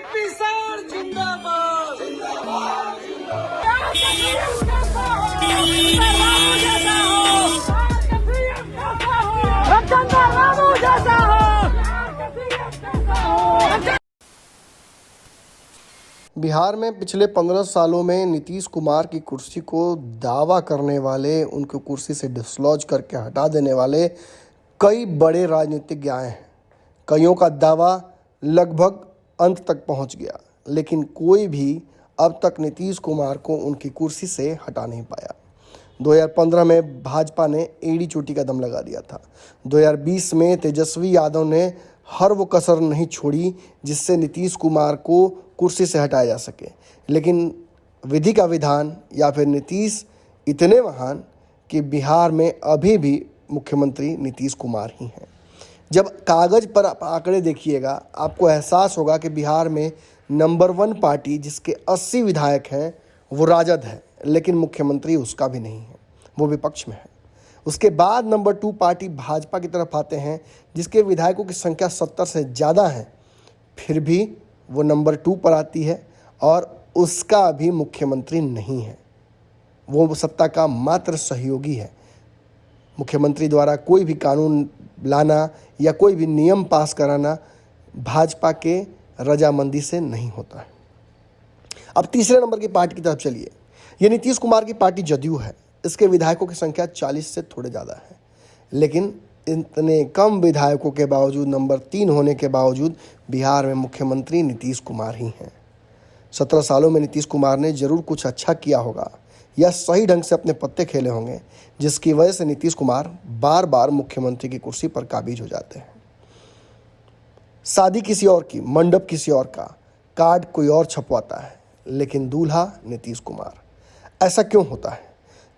किसान जिंदाबाद जिंदाबाद बिहार में पिछले 15 सालों में नीतीश कुमार की कुर्सी को दावा करने वाले, उनको कुर्सी से डिसलॉज करके हटा देने वाले कई बड़े राजनीतिज्ञ आए हैं। कईयों का दावा लगभग अंत तक पहुंच गया, लेकिन कोई भी अब तक नीतीश कुमार को उनकी कुर्सी से हटा नहीं पाया। 2015 में भाजपा ने एड़ी चोटी का दम लगा दिया था। 2020 में तेजस्वी यादव ने हर वो कसर नहीं छोड़ी जिससे नीतीश कुमार को कुर्सी से हटाया जा सके, लेकिन विधि का विधान या फिर नीतीश इतने महान कि बिहार में अभी भी मुख्यमंत्री नीतीश कुमार ही हैं। जब कागज़ पर आप आंकड़े देखिएगा, आपको एहसास होगा कि बिहार में नंबर 1 पार्टी जिसके 80 विधायक हैं वो राजद है, लेकिन मुख्यमंत्री उसका भी नहीं है, वो विपक्ष में है। उसके बाद नंबर 2 पार्टी भाजपा की तरफ आते हैं जिसके विधायकों की संख्या 70 से ज़्यादा है, फिर भी वो नंबर 2 पर आती है और उसका भी मुख्यमंत्री नहीं है। वो सत्ता का मात्र सहयोगी है। मुख्यमंत्री द्वारा कोई भी कानून लाना या कोई भी नियम पास कराना भाजपा के रजामंदी से नहीं होता है। अब तीसरे नंबर की पार्टी की तरफ चलिए। ये नीतीश कुमार की पार्टी जदयू है। इसके विधायकों की संख्या 40 से थोड़े ज़्यादा है, लेकिन इतने कम विधायकों के बावजूद, नंबर 3 होने के बावजूद बिहार में मुख्यमंत्री नीतीश कुमार ही हैं। 17 सालों में नीतीश कुमार ने ज़रूर कुछ अच्छा किया होगा या सही ढंग से अपने पत्ते खेले होंगे, जिसकी वजह से नीतीश कुमार बार बार मुख्यमंत्री की कुर्सी पर काबिज हो जाते हैं। शादी किसी और की, मंडप किसी और का, कार्ड कोई और छपवाता है, लेकिन दूल्हा नीतीश कुमार। ऐसा क्यों होता है?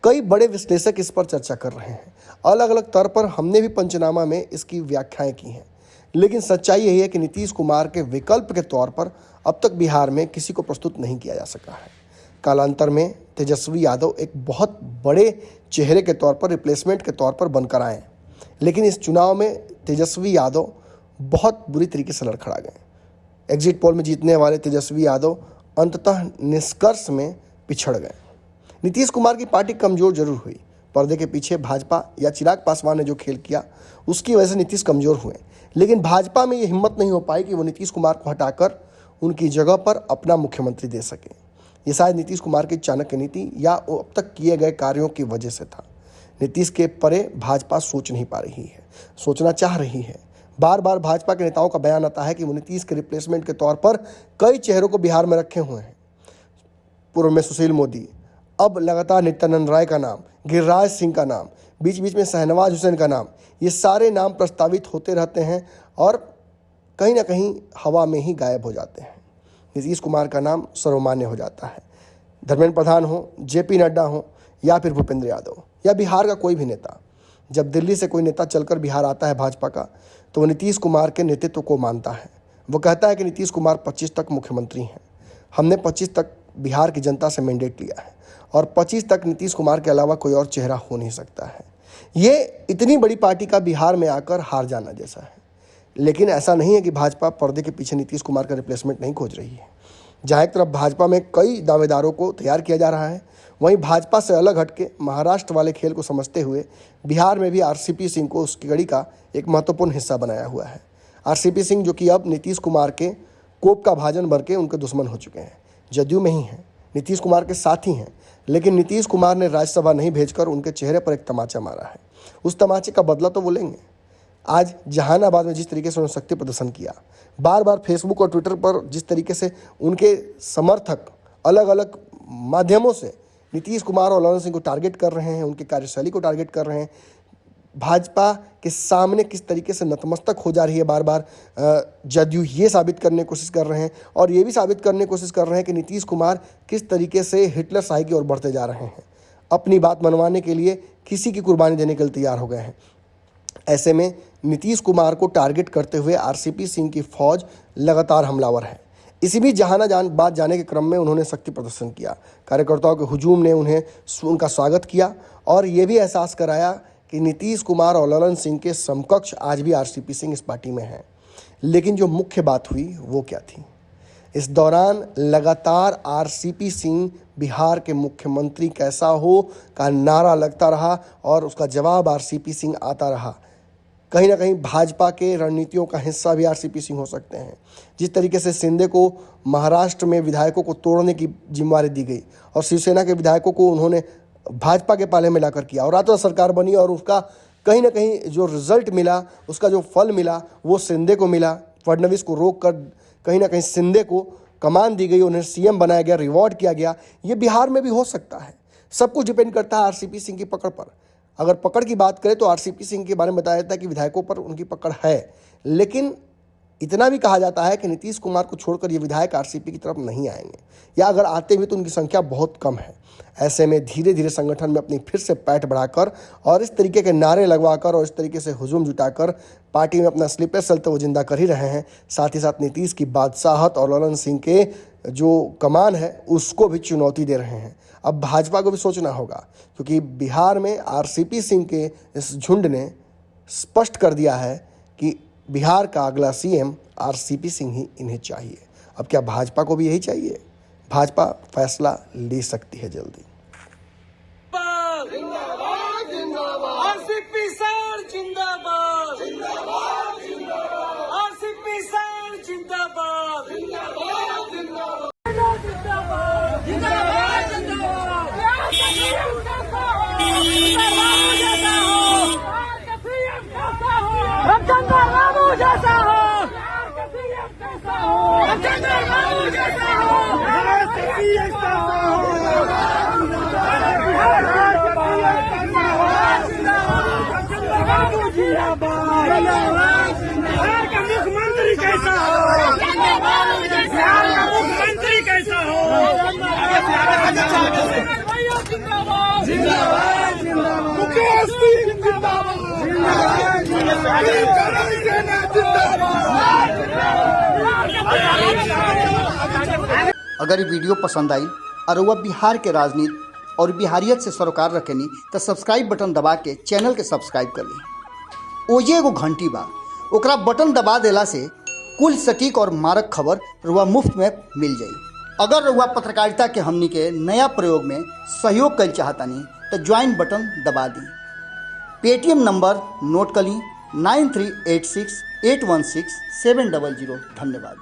कई बड़े विश्लेषक इस पर चर्चा कर रहे हैं। अलग अलग तौर पर हमने भी पंचनामा में इसकी व्याख्याएं की हैं, लेकिन सच्चाई यही है कि नीतीश कुमार के विकल्प के तौर पर अब तक बिहार में किसी को प्रस्तुत नहीं किया जा सका है। कालांतर में तेजस्वी यादव एक बहुत बड़े चेहरे के तौर पर, रिप्लेसमेंट के तौर पर बनकर आए, लेकिन इस चुनाव में तेजस्वी यादव बहुत बुरी तरीके से लड़खड़ा गए। एग्जिट पोल में जीतने वाले तेजस्वी यादव अंततः निष्कर्ष में पिछड़ गए। नीतीश कुमार की पार्टी कमज़ोर जरूर हुई। पर्दे के पीछे भाजपा या चिराग पासवान ने जो खेल किया उसकी वजह से नीतीश कमज़ोर हुए, लेकिन भाजपा में ये हिम्मत नहीं हो पाई कि वो नीतीश कुमार को हटाकर उनकी जगह पर अपना मुख्यमंत्री दे सके। ये शायद नीतीश कुमार की चाणक्य नीति या अब तक किए गए कार्यों की वजह से था। नीतीश के परे भाजपा सोच नहीं पा रही है, सोचना चाह रही है। बार बार भाजपा के नेताओं का बयान आता है कि वो नीतीश के रिप्लेसमेंट के तौर पर कई चेहरों को बिहार में रखे हुए हैं। पूर्व में सुशील मोदी, अब लगातार नित्यानंद राय का नाम, गिरिराज सिंह का नाम, बीच बीच में शहनवाज हुसैन का नाम, ये सारे नाम प्रस्तावित होते रहते हैं और कहीं ना कहीं हवा में ही गायब हो जाते हैं। नीतीश कुमार का नाम सर्वमान्य हो जाता है। धर्मेंद्र प्रधान हो, जेपी नड्डा हो या फिर भूपेंद्र यादव या बिहार का कोई भी नेता, जब दिल्ली से कोई नेता चलकर बिहार आता है भाजपा का, तो वो नीतीश कुमार के नेतृत्व को मानता है। वो कहता है कि नीतीश कुमार 25 तक मुख्यमंत्री हैं। हमने 25 तक बिहार की जनता से मैंडेट लिया है और 25 तक नीतीश कुमार के अलावा कोई और चेहरा हो नहीं सकता है। ये इतनी बड़ी पार्टी का बिहार में आकर हार जाना जैसा है। लेकिन ऐसा नहीं है कि भाजपा पर्दे के पीछे नीतीश कुमार का रिप्लेसमेंट नहीं खोज रही है। जहाँ एक तरफ भाजपा में कई दावेदारों को तैयार किया जा रहा है, वहीं भाजपा से अलग हटके महाराष्ट्र वाले खेल को समझते हुए बिहार में भी आरसीपी सिंह को उसकी कड़ी का एक महत्वपूर्ण हिस्सा बनाया हुआ है। आरसीपी सिंह जो कि अब नीतीश कुमार के कोप का भाजन भर के उनके दुश्मन हो चुके हैं। जदयू में ही हैं, नीतीश कुमार के साथी हैं, लेकिन नीतीश कुमार ने राज्यसभा नहीं भेजकर उनके चेहरे पर एक तमाचा मारा है। उस तमाचे का बदला तो वो लेंगे। आज जहानाबाद में जिस तरीके से उन्होंने शक्ति प्रदर्शन किया, बार बार फेसबुक और ट्विटर पर जिस तरीके से उनके समर्थक अलग अलग माध्यमों से नीतीश कुमार और ललन सिंह को टारगेट कर रहे हैं, उनकी कार्यशैली को टारगेट कर रहे हैं, भाजपा के सामने किस तरीके से नतमस्तक हो जा रही है, बार बार जदयू ये साबित करने की कोशिश कर रहे हैं और ये भी साबित करने की कोशिश कर रहे हैं कि नीतीश कुमार किस तरीके से हिटलर शाही की ओर बढ़ते जा रहे हैं। अपनी बात मनवाने के लिए किसी की कुर्बानी देने के लिए तैयार हो गए हैं। ऐसे में नीतीश कुमार को टारगेट करते हुए आरसीपी सिंह की फौज लगातार हमलावर है। इसी बीच जहानाबाद जाने के क्रम में उन्होंने शक्ति प्रदर्शन किया। कार्यकर्ताओं के हुजूम ने उनका स्वागत किया और ये भी एहसास कराया कि नीतीश कुमार और ललन सिंह के समकक्ष आज भी आरसीपी सिंह इस पार्टी में हैं। लेकिन जो मुख्य बात हुई वो क्या थी? इस दौरान लगातार आरसीपी सिंह बिहार के मुख्यमंत्री कैसा हो का नारा लगता रहा और उसका जवाब आरसीपी सिंह आता रहा। कहीं ना कहीं भाजपा के रणनीतियों का हिस्सा भी आरसीपी सिंह हो सकते हैं। जिस तरीके से शिंदे को महाराष्ट्र में विधायकों को तोड़ने की जिम्मेदारी दी गई और शिवसेना के विधायकों को उन्होंने भाजपा के पाले में लाकर किया और रातों सरकार बनी और उसका कहीं ना कहीं जो रिजल्ट मिला, उसका जो फल मिला वो शिंदे को मिला। फडणवीस को रोक कर कहीं ना कहीं शिंदे को कमान दी गई, उन्हें सीएम बनाया गया, रिवॉर्ड किया गया। ये बिहार में भी हो सकता है। सब कुछ डिपेंड करता है आरसीपी सिंह की पकड़ पर। अगर पकड़ की बात करें तो आरसीपी सिंह के बारे में बताया जाता है कि विधायकों पर उनकी पकड़ है, लेकिन इतना भी कहा जाता है कि नीतीश कुमार को छोड़कर ये विधायक आरसीपी की तरफ नहीं आएंगे, या अगर आते भी तो उनकी संख्या बहुत कम है। ऐसे में धीरे धीरे संगठन में अपनी फिर से पैठ बढ़ाकर और इस तरीके के नारे लगवाकर और इस तरीके से हुजूम जुटाकर पार्टी में अपना स्लीपर सेल तो वो जिंदा कर ही रहे हैं, साथ ही साथ नीतीश की बादशाहत और ललन सिंह के जो कमान है उसको भी चुनौती दे रहे हैं। अब भाजपा को भी सोचना होगा, क्योंकि बिहार में आरसीपी सिंह के इस झुंड ने स्पष्ट कर दिया है कि बिहार का अगला सीएम आरसीपी सिंह ही इन्हें चाहिए। अब क्या भाजपा को भी यही चाहिए? भाजपा फैसला ले सकती है जल्दी। आरसीपी सर जिंदाबाद, आरसीपी सर जिंदाबाद, मुख्यमंत्री कैसा हो, बिहार का मुख्यमंत्री कैसा हो, जिंदाबाद, मुकेश सिंह जिंदाबाद, अगर ये वीडियो पसंद आई और वह बिहार के राजनीति और बिहारियत से सरोकार रखेनी तो सब्सक्राइब बटन दबा के चैनल के सब्सक्राइब कर ली। ओजे एगो घंटी बा, ओकरा बटन दबा देला से कुल सटीक और मारक खबर रुआ मुफ्त में मिल जाई। अगर रुआ पत्रकारिता के हमनी के नया प्रयोग में सहयोग कर चाहतानी तो ज्वाइन बटन दबा दी। पेटीएम नंबर नोट कर ली 9386816700। धन्यवाद।